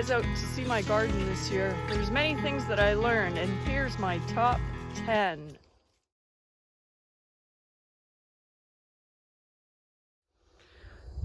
guys out to see my garden this year. There's many things that I learned, and here's my top 10.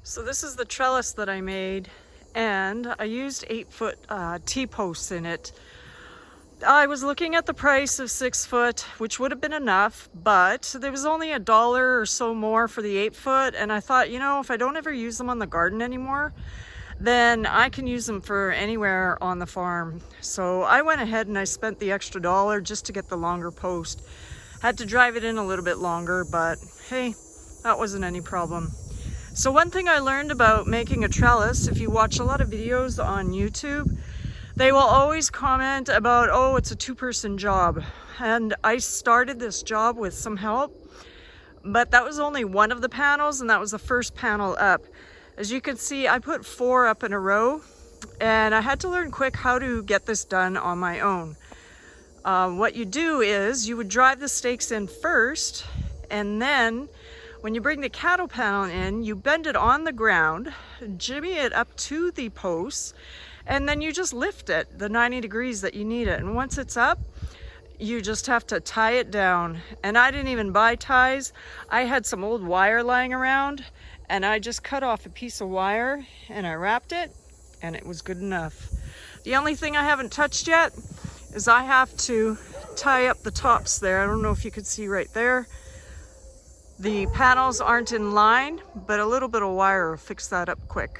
So this is the trellis that I made, and I used 8-foot T-posts in it. I was looking at the price of 6-foot, which would have been enough, but there was only $1 or so more for the 8-foot, and I thought, you know, if I don't ever use them on the garden anymore, then I can use them for anywhere on the farm. So I went ahead and I spent the extra $1 just to get the longer post. Had to drive it in a little bit longer, but hey, that wasn't any problem. So one thing I learned about making a trellis, if you watch a lot of videos on YouTube, they will always comment about, oh, it's a 2-person job. And I started this job with some help, but that was only one of the panels, and that was the first panel up. As you can see, I put 4 up in a row, and I had to learn quick how to get this done on my own. What you do is you would drive the stakes in first, and then when you bring the cattle panel in, you bend it on the ground, jimmy it up to the posts, and then you just lift it the 90 degrees that you need it. And once it's up, you just have to tie it down. And I didn't even buy ties. I had some old wire lying around, and I just cut off a piece of wire and I wrapped it, and it was good enough. The only thing I haven't touched yet is I have to tie up the tops there. I don't know if you can see right there. The panels aren't in line, but a little bit of wire will fix that up quick.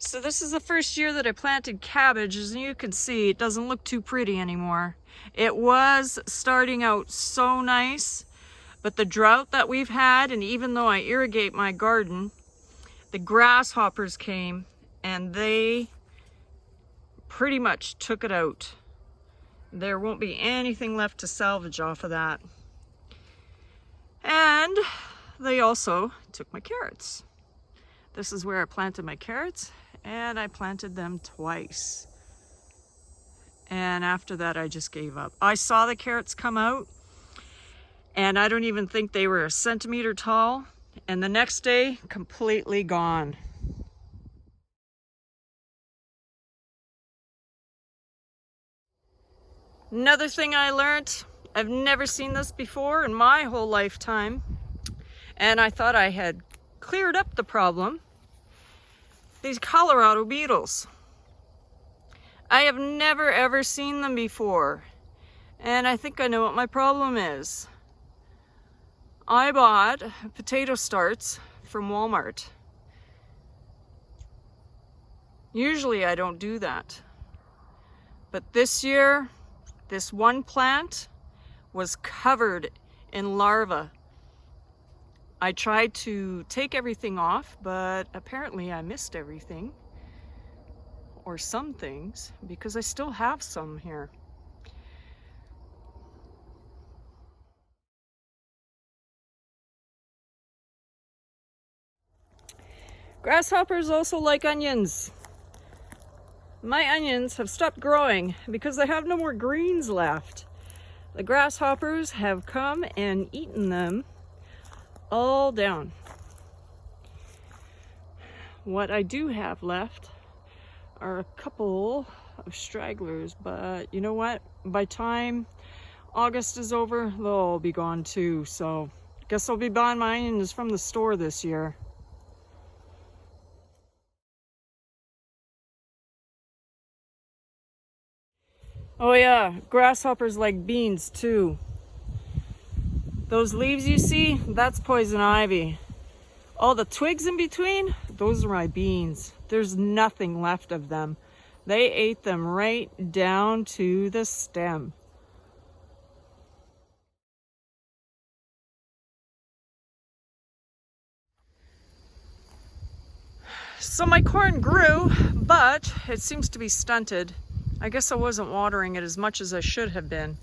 So this is the first year that I planted cabbage. As you can see, it doesn't look too pretty anymore. It was starting out so nice, but the drought that we've had, and even though I irrigate my garden, the grasshoppers came and they pretty much took it out. There won't be anything left to salvage off of that. And they also took my carrots. This is where I planted my carrots, and I planted them twice. And after that, I just gave up. I saw the carrots come out, and I don't even think they were a centimeter tall. And the next day, completely gone. Another thing I learned, I've never seen this before in my whole lifetime, and I thought I had cleared up the problem. These Colorado beetles. I have never ever seen them before, and I think I know what my problem is. I bought potato starts from Walmart. Usually I don't do that, but this year, this one plant was covered in larvae. I tried to take everything off, but apparently I missed everything, or some things, because I still have some here. Grasshoppers also like onions. My onions have stopped growing because I have no more greens left. The grasshoppers have come and eaten them all down. What I do have left are a couple of stragglers, but you know what? By time August is over, they'll all be gone too. So I guess I'll be buying my onions from the store this year. Oh yeah, grasshoppers like beans too. Those leaves you see, that's poison ivy. All the twigs in between, those are my beans. There's nothing left of them. They ate them right down to the stem. So my corn grew, but it seems to be stunted. I guess I wasn't watering it as much as I should have been.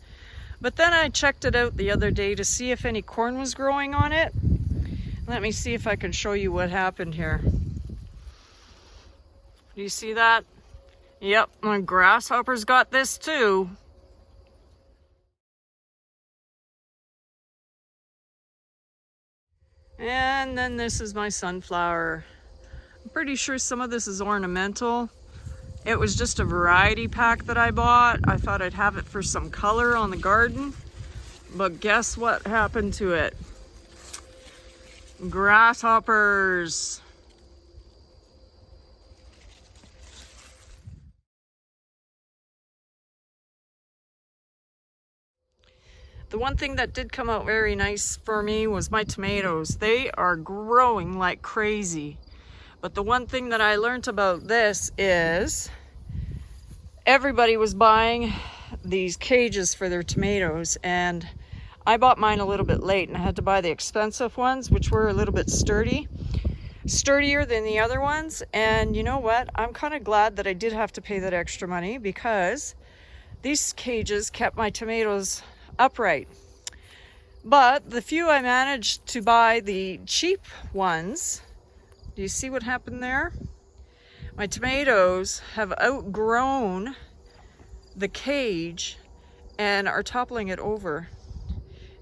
But then I checked it out the other day to see if any corn was growing on it. Let me see if I can show you what happened here. Do you see that? Yep, my grasshoppers got this too. And then this is my sunflower. I'm pretty sure some of this is ornamental. It was just a variety pack that I bought. I thought I'd have it for some color on the garden. But guess what happened to it? Grasshoppers. The one thing that did come out very nice for me was my tomatoes. They are growing like crazy. But the one thing that I learned about this is everybody was buying these cages for their tomatoes, and I bought mine a little bit late, and I had to buy the expensive ones, which were a little bit sturdier than the other ones. And you know what? I'm kind of glad that I did have to pay that extra money, because these cages kept my tomatoes upright. But the few I managed to buy, the cheap ones, do you see what happened there? My tomatoes have outgrown the cage and are toppling it over.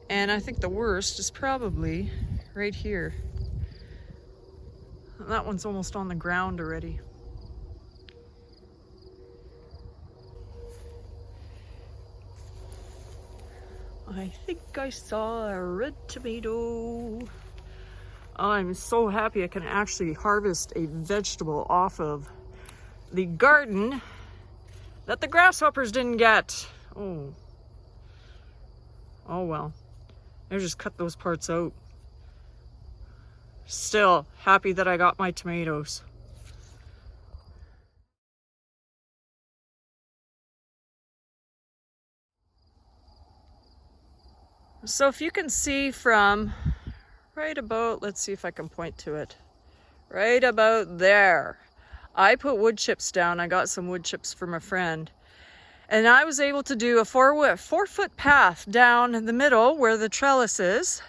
And I think the worst is probably right here. That one's almost on the ground already. I think I saw a red tomato. I'm so happy I can actually harvest a vegetable off of the garden that the grasshoppers didn't get. Oh well. I just cut those parts out. Still happy that I got my tomatoes. So if you can see from right about, let's see if I can point to it, right about there, I put wood chips down. I got some wood chips from a friend, and I was able to do a 4-foot path down the middle where the trellis is.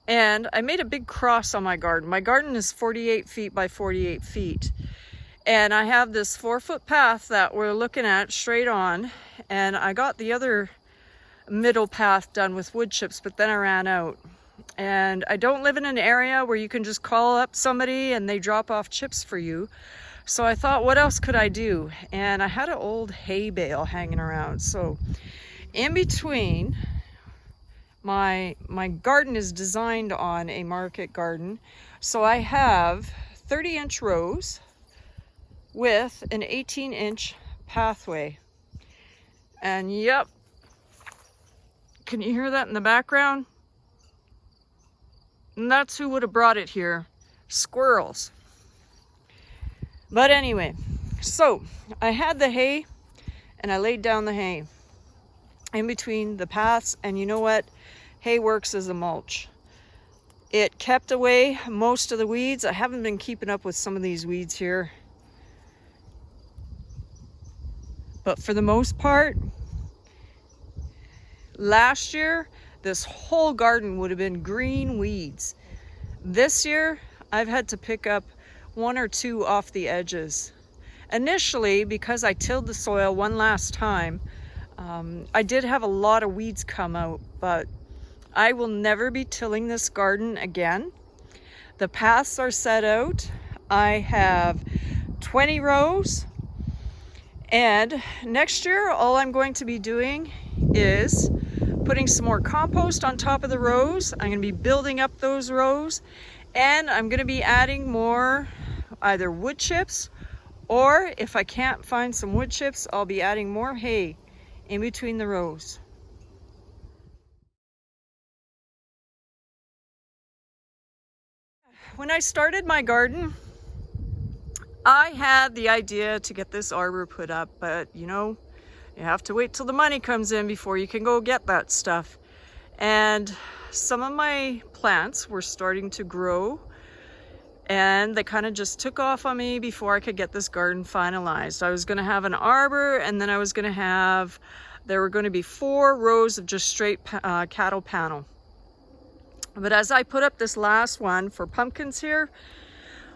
And I made a big cross on my garden. My garden is 48 feet by 48 feet. And I have this 4-foot path that we're looking at straight on. And I got the other middle path done with wood chips, but then I ran out. And I don't live in an area where you can just call up somebody and they drop off chips for you. So I thought, what else could I do? And I had an old hay bale hanging around. So in between, my garden is designed on a market garden. So I have 30-inch rows with an 18-inch pathway. And yep, can you hear that in the background? And that's who would have brought it here, squirrels. But anyway, so I had the hay and I laid down the hay in between the paths, and you know what? Hay works as a mulch. It kept away most of the weeds. I haven't been keeping up with some of these weeds here, but for the most part, last year, this whole garden would have been green weeds. This year, I've had to pick up 1 or 2 off the edges. Initially, because I tilled the soil one last time, I did have a lot of weeds come out, but I will never be tilling this garden again. The paths are set out. I have 20 rows, and next year, all I'm going to be doing is putting some more compost on top of the rows. I'm going to be building up those rows, and I'm going to be adding more either wood chips, or if I can't find some wood chips, I'll be adding more hay in between the rows. When I started my garden, I had the idea to get this arbor put up, but you know, you have to wait till the money comes in before you can go get that stuff. And some of my plants were starting to grow, and they kind of just took off on me before I could get this garden finalized. I was going to have an arbor, and then I was going to have, there were going to be 4 rows of just straight cattle panel. But as I put up this last one for pumpkins here,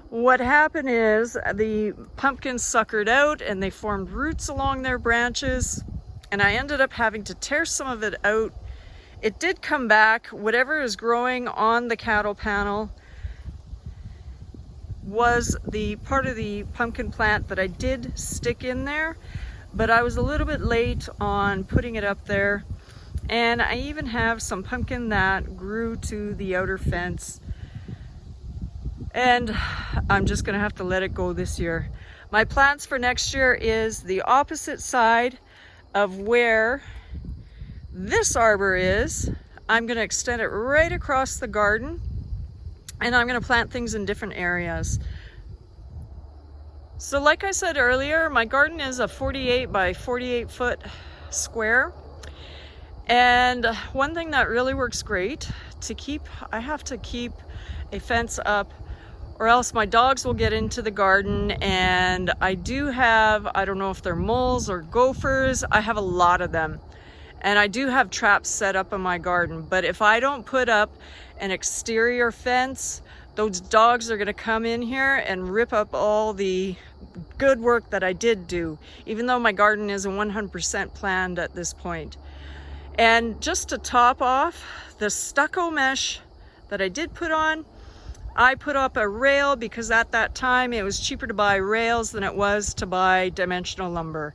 what happened is the pumpkins suckered out and they formed roots along their branches, and I ended up having to tear some of it out It did come back. Whatever is growing on the cattle panel was the part of the pumpkin plant that I did stick in there, but I was a little bit late on putting it up there. And I even have some pumpkin that grew to the outer fence, and I'm just gonna have to let it go this year. My plans for next year is the opposite side of where this arbor is. I'm gonna extend it right across the garden, and I'm gonna plant things in different areas. So like I said earlier, my garden is a 48 by 48 foot square. And one thing that really works great to keep, I have to keep a fence up or else my dogs will get into the garden. And I do have, I don't know if they're moles or gophers, I have a lot of them. And I do have traps set up in my garden, but if I don't put up an exterior fence, those dogs are gonna come in here and rip up all the good work that I did do, even though my garden isn't 100% planned at this point. And just to top off the stucco mesh that I did put on, I put up a rail because at that time it was cheaper to buy rails than it was to buy dimensional lumber.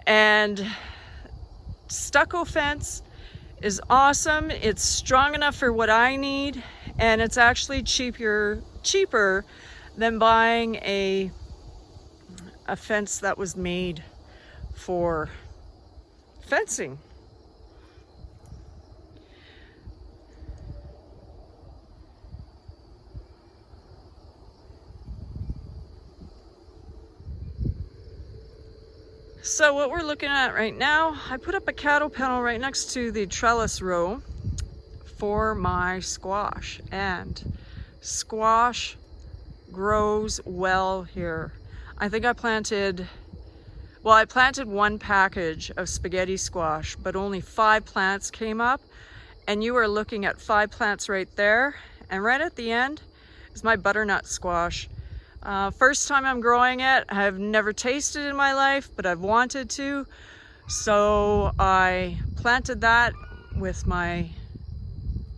And stucco fence is awesome. It's strong enough for what I need, and it's actually cheaper than buying a fence that was made for fencing. So what we're looking at right now, I put up a cattle panel right next to the trellis row for my squash, and squash grows well here. I think I planted one package of spaghetti squash, but only 5 plants came up, and you are looking at 5 plants right there, and right at the end is my butternut squash. First time I'm growing it. I've never tasted it in my life, but I've wanted to. So I planted that with my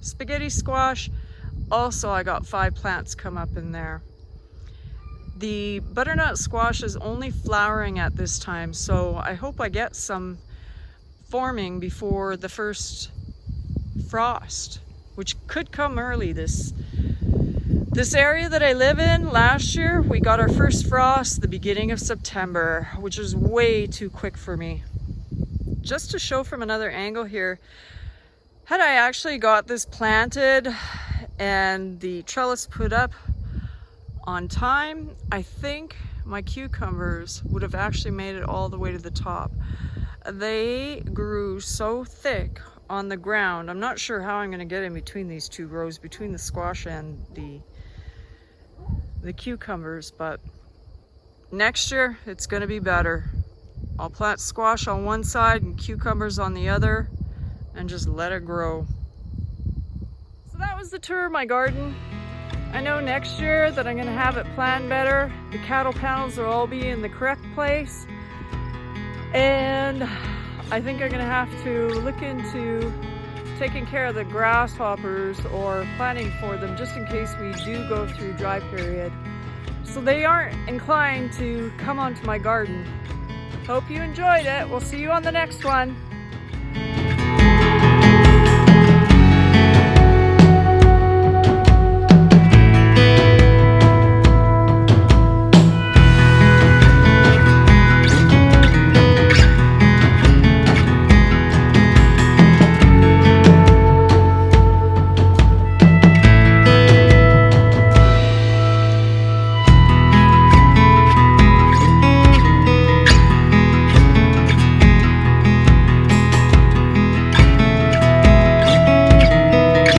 spaghetti squash. Also, I got 5 plants come up in there. The butternut squash is only flowering at this time, so I hope I get some forming before the first frost, which could come early. This area that I live in, last year, we got our first frost the beginning of September, which is way too quick for me. Just to show from another angle here, had I actually got this planted and the trellis put up on time, I think my cucumbers would have actually made it all the way to the top. They grew so thick on the ground. I'm not sure how I'm going to get in between these 2 rows, between the squash and the cucumbers, but next year it's going to be better. I'll plant squash on one side and cucumbers on the other and just let it grow. So that was the tour of my garden. I know next year that I'm going to have it planned better. The cattle panels will all be in the correct place, and I think I'm going to have to look into taking care of the grasshoppers or planning for them just in case we do go through dry period, so they aren't inclined to come onto my garden. Hope you enjoyed it. We'll see you on the next one.